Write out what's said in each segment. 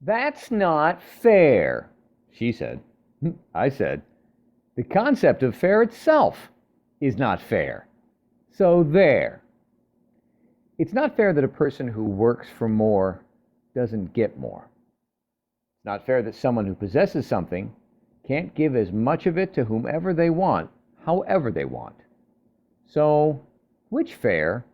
"That's not fair," she said. I said, "The concept of fair itself is not fair. So there." It's not fair that a person who works for more doesn't get more. It's not fair that someone who possesses something can't give as much of it to whomever they want, however they want. So, which fair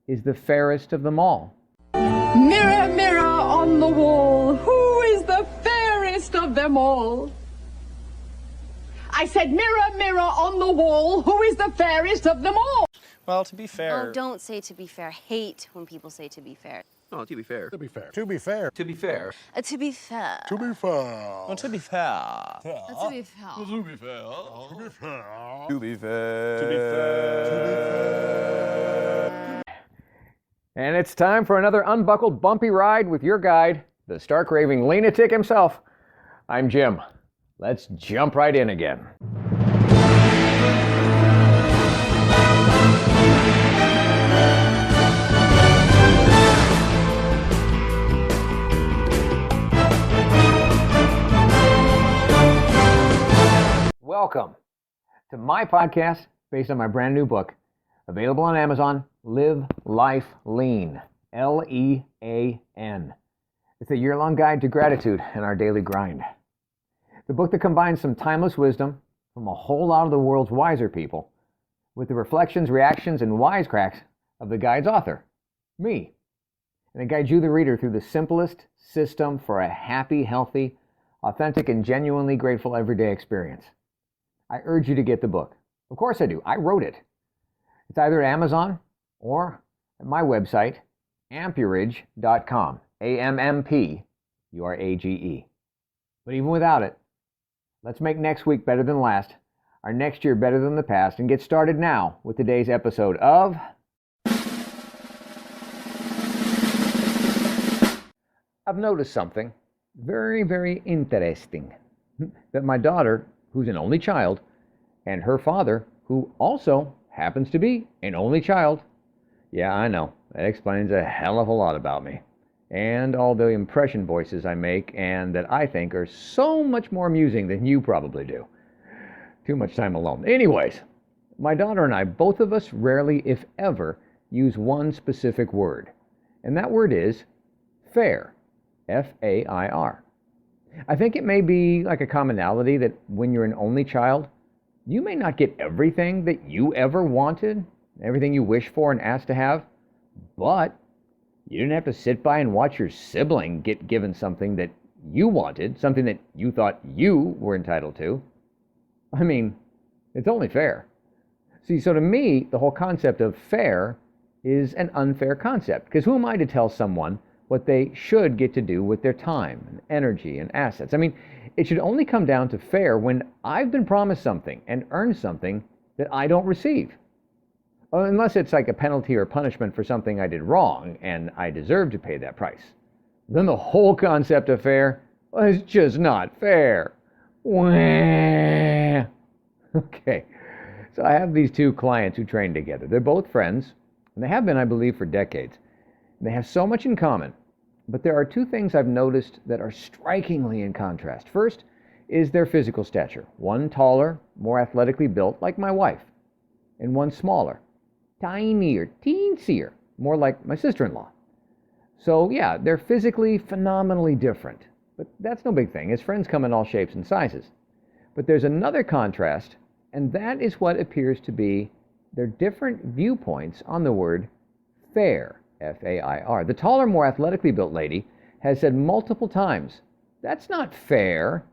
is the fairest of them all? Mirror, mirror on the wall, who is the fairest of them all? I said, mirror, mirror on the wall, who is the fairest of them all? Well, to be fair... Oh, don't say to be fair. Hate when people say to be fair. Oh, to be fair. To be fair. To be fair. To be fair. To be fair. To be fair. Well, to be fair... To be fair. To be fair. To be fair. To be fair. To be fair... And it's time for another unbuckled bumpy ride with your guide, the stark raving LEAN-atic himself. I'm Jim. Let's jump right in again. Welcome to my podcast based on my brand new book, available on Amazon, Live Life Lean, L-E-A-N. It's a year-long guide to gratitude and our daily grind. The book that combines some timeless wisdom from a whole lot of the world's wiser people with the reflections, reactions, and wisecracks of the guide's author, me. And it guides you, the reader, through the simplest system for a happy, healthy, authentic, and genuinely grateful everyday experience. I urge you to get the book. Of course I do. I wrote it. It's either at Amazon or at my website, ampurage.com. A-M-M-P-U-R-A-G-E. But even without it, let's make next week better than last, our next year better than the past, and get started now with today's episode of... I've noticed something very, very interesting. That my daughter, who's an only child, and her father, who also happens to be an only child. Yeah, I know. That explains a hell of a lot about me. And all the impression voices I make and that I think are so much more amusing than you probably do. Too much time alone. Anyways, my daughter and I, both of us rarely, if ever, use one specific word. And that word is fair. F-A-I-R. I think it may be like a commonality that when you're an only child, you may not get everything that you ever wanted, everything you wish for and asked to have, but you didn't have to sit by and watch your sibling get given something that you wanted, something that you thought you were entitled to. I mean, it's only fair. See, so to me, the whole concept of fair is an unfair concept, because who am I to tell someone what they should get to do with their time and energy and assets? I mean, it should only come down to fair when I've been promised something and earned something that I don't receive. Unless it's like a penalty or punishment for something I did wrong and I deserve to pay that price. Then the whole concept of fair is just not fair. Wah. Okay, so I have these two clients who train together. They're both friends, and they have been, I believe, for decades. They have so much in common, but there are two things I've noticed that are strikingly in contrast. First is their physical stature. One taller, more athletically built, like my wife, and one smaller, tinier, teensier, more like my sister-in-law. So yeah, they're physically phenomenally different, but that's no big thing, as friends come in all shapes and sizes. But there's another contrast, and that is what appears to be their different viewpoints on the word fair. F-A-I-R. The taller, more athletically built lady has said multiple times, "That's not fair,"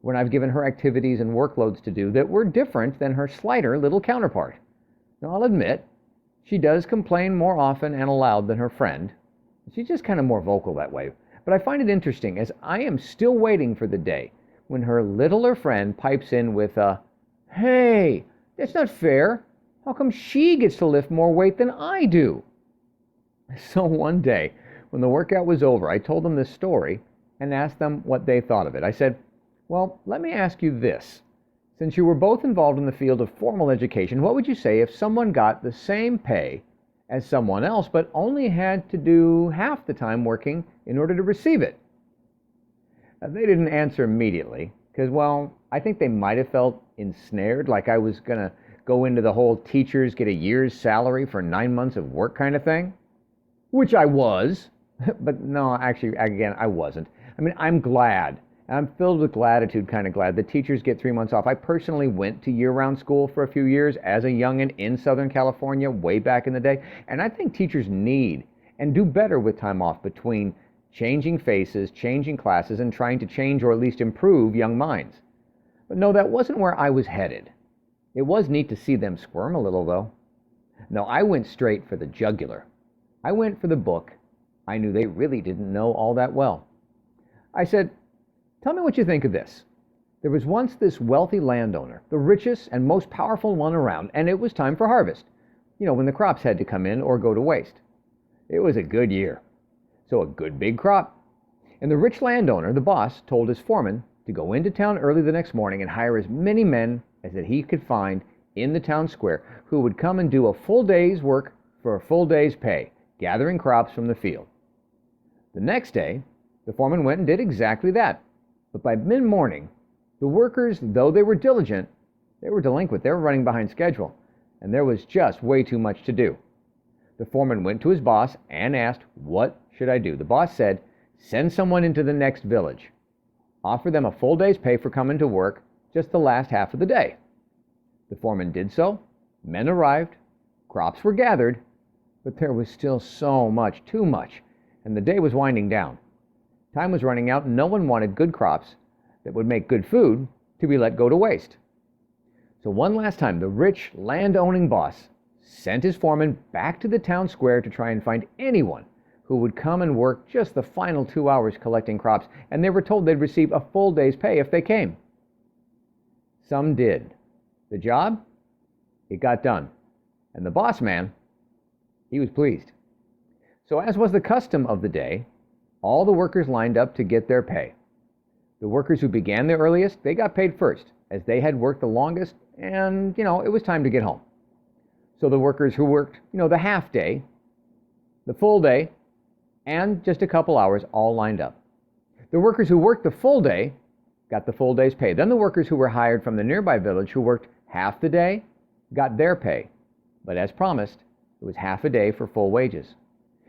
when I've given her activities and workloads to do that were different than her slighter little counterpart. Now, I'll admit, she does complain more often and aloud than her friend. She's just kind of more vocal that way. But I find it interesting, as I am still waiting for the day when her littler friend pipes in with a, "Hey, that's not fair. How come she gets to lift more weight than I do?" So one day, when the workout was over, I told them this story and asked them what they thought of it. I said, "Well, let me ask you this. Since you were both involved in the field of formal education, what would you say if someone got the same pay as someone else, but only had to do half the time working in order to receive it?" They didn't answer immediately because, well, I think they might have felt ensnared, like I was going to go into the whole teachers get a year's salary for 9 months of work kind of thing, which I was. But no, actually, again, I wasn't. I mean, I'm glad. I'm filled with gratitude, kind of glad. The teachers get 3 months off. I personally went to year-round school for a few years as a youngin' in Southern California way back in the day, and I think teachers need and do better with time off between changing faces, changing classes, and trying to change or at least improve young minds. But no, that wasn't where I was headed. It was neat to see them squirm a little, though. No, I went straight for the jugular. I went for the book I knew they really didn't know all that well. I said, "Tell me what you think of this. There was once this wealthy landowner, the richest and most powerful one around, and it was time for harvest. You know, when the crops had to come in or go to waste. It was a good year. So a good big crop. And the rich landowner, the boss, told his foreman to go into town early the next morning and hire as many men as that he could find in the town square who would come and do a full day's work for a full day's pay, gathering crops from the field. The next day, the foreman went and did exactly that. But by mid-morning, the workers, though they were diligent, they were delinquent. They were running behind schedule, and there was just way too much to do. The foreman went to his boss and asked, "What should I do?" The boss said, "Send someone into the next village. Offer them a full day's pay for coming to work just the last half of the day." The foreman did so. Men arrived. Crops were gathered. But there was still so much, too much, and the day was winding down. Time was running out, and no one wanted good crops that would make good food to be let go to waste. So one last time, the rich, land-owning boss sent his foreman back to the town square to try and find anyone who would come and work just the final 2 hours collecting crops, and they were told they'd receive a full day's pay if they came. Some did. The job? It got done. And the boss man, he was pleased. So as was the custom of the day, all the workers lined up to get their pay. The workers who began the earliest, they got paid first, as they had worked the longest, and, it was time to get home. So the workers who worked, the half day, the full day, and just a couple hours all lined up. The workers who worked the full day got the full day's pay. Then the workers who were hired from the nearby village who worked half the day got their pay. But as promised, it was half a day for full wages.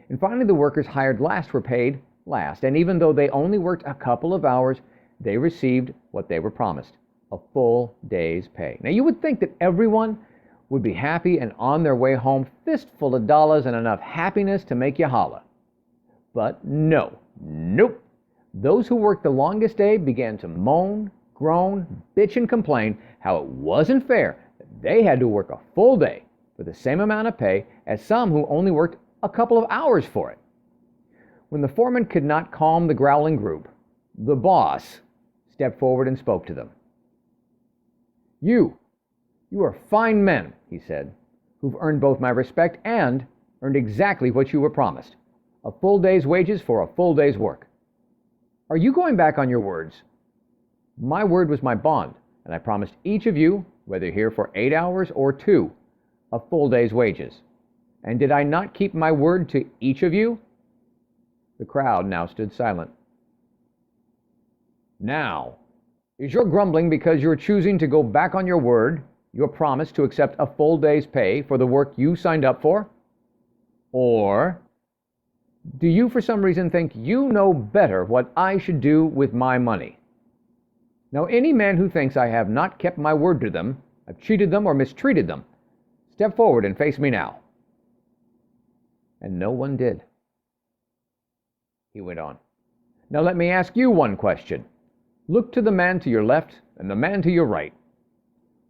And finally, the workers hired last were paid last. And even though they only worked a couple of hours, they received what they were promised, a full day's pay. Now, you would think that everyone would be happy and on their way home, fistful of dollars and enough happiness to make you holler. But nope. Those who worked the longest day began to moan, groan, bitch, and complain how it wasn't fair that they had to work a full day for the same amount of pay as some who only worked a couple of hours for it. When the foreman could not calm the growling group, the boss stepped forward and spoke to them. You are fine men," he said, "who've earned both my respect and earned exactly what you were promised, a full day's wages for a full day's work. Are you going back on your words? My word was my bond, and I promised each of you, whether here for 8 hours or 2, a full day's wages. And did I not keep my word to each of you?" The crowd now stood silent. "Now, is your grumbling because you're choosing to go back on your word, your promise to accept a full day's pay for the work you signed up for? Or do you for some reason think you know better what I should do with my money? Now, any man who thinks I have not kept my word to them, I've cheated them or mistreated them, step forward and face me now." And no one did. He went on. "Now let me ask you one question. Look to the man to your left and the man to your right.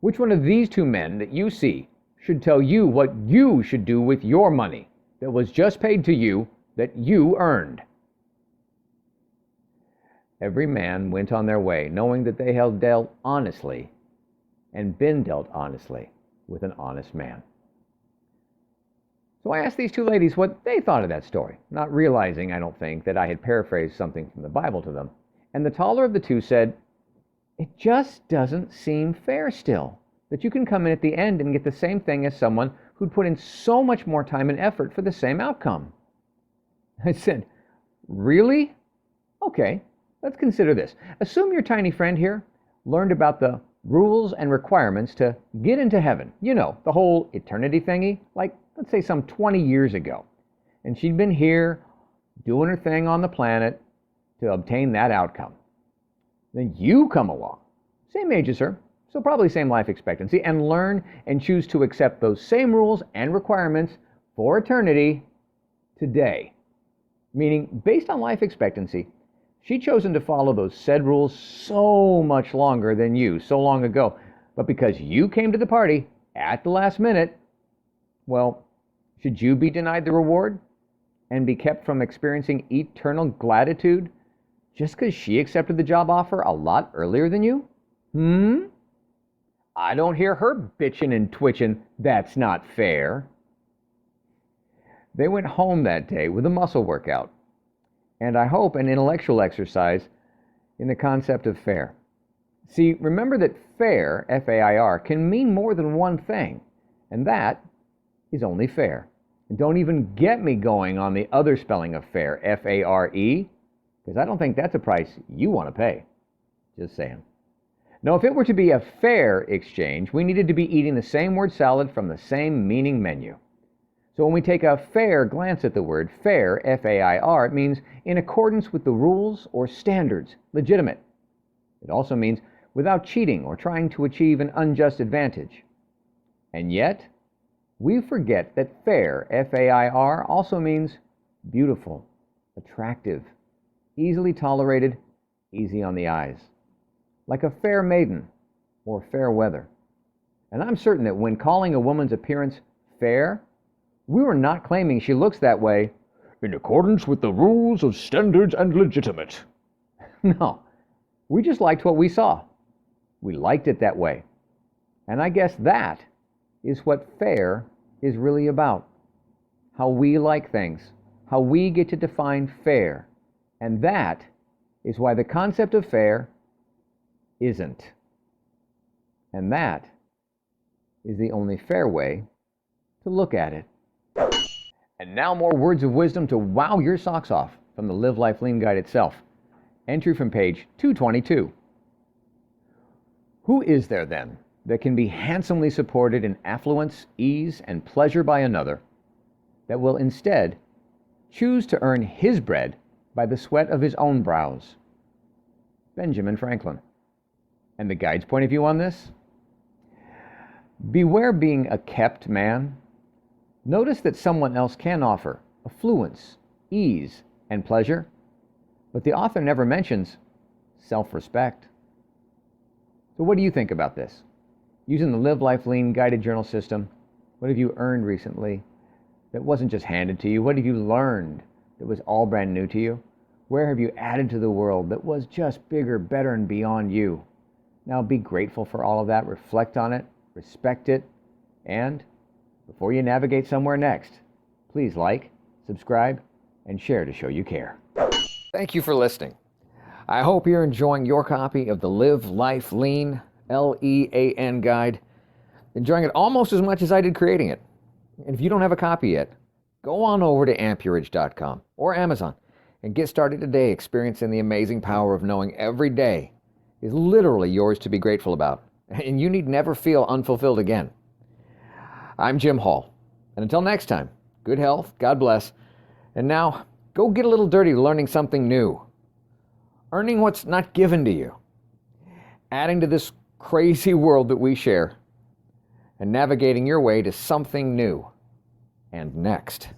Which one of these two men that you see should tell you what you should do with your money that was just paid to you, that you earned?" Every man went on their way, knowing that they had dealt honestly and been dealt honestly with an honest man. So I asked these two ladies what they thought of that story, not realizing, I don't think, that I had paraphrased something from the Bible to them. And the taller of the two said, "It just doesn't seem fair still, that you can come in at the end and get the same thing as someone who'd put in so much more time and effort for the same outcome." I said, "Really? Okay, Let's consider this. Assume your tiny friend here learned about the rules and requirements to get into heaven. You know, the whole eternity thingy, like, let's say some 20 years ago. And she'd been here doing her thing on the planet to obtain that outcome. Then you come along, same age as her, so probably same life expectancy, and learn and choose to accept those same rules and requirements for eternity today. Meaning, based on life expectancy, she'd chosen to follow those said rules so much longer than you, so long ago. But because you came to the party at the last minute, well, should you be denied the reward and be kept from experiencing eternal gratitude just because she accepted the job offer a lot earlier than you? I don't hear her bitching and twitching. That's not fair. They went home that day with a muscle workout, and I hope an intellectual exercise in the concept of fair. See, remember that fair, F-A-I-R, can mean more than one thing, and that is only fair. And don't even get me going on the other spelling of fair, F-A-R-E, because I don't think that's a price you want to pay. Just saying. Now, if it were to be a fair exchange, we needed to be eating the same word salad from the same meaning menu. So when we take a fair glance at the word fair, F-A-I-R, it means in accordance with the rules or standards, legitimate. It also means without cheating or trying to achieve an unjust advantage. And yet, we forget that fair, F-A-I-R, also means beautiful, attractive, easily tolerated, easy on the eyes. Like a fair maiden or fair weather. And I'm certain that when calling a woman's appearance fair, we were not claiming she looks that way in accordance with the rules of standards and legitimate. No, we just liked what we saw. We liked it that way. And I guess that is what fair is really about. How we like things. How we get to define fair. And that is why the concept of fair isn't. And that is the only fair way to look at it. And now more words of wisdom to wow your socks off from the Live Life Lean Guide itself. Entry from page 222. Who is there then that can be handsomely supported in affluence, ease, and pleasure by another, that will instead choose to earn his bread by the sweat of his own brows? Benjamin Franklin. And the guide's point of view on this? Beware being a kept man. Notice that someone else can offer affluence, ease, and pleasure, but the author never mentions self-respect. So what do you think about this? Using the Live Life Lean guided journal system, what have you earned recently that wasn't just handed to you? What have you learned that was all brand new to you? Where have you added to the world that was just bigger, better, and beyond you? Now be grateful for all of that, reflect on it, respect it, and before you navigate somewhere next, please like, subscribe, and share to show you care. Thank you for listening. I hope you're enjoying your copy of the Live Life Lean, L-E-A-N guide, enjoying it almost as much as I did creating it. And if you don't have a copy yet, go on over to amperage.com or Amazon and get started today experiencing the amazing power of knowing every day is literally yours to be grateful about, and you need never feel unfulfilled again. I'm Jim Hall, and until next time, good health, God bless, and now go get a little dirty learning something new, earning what's not given to you, adding to this crazy world that we share, and navigating your way to something new and next.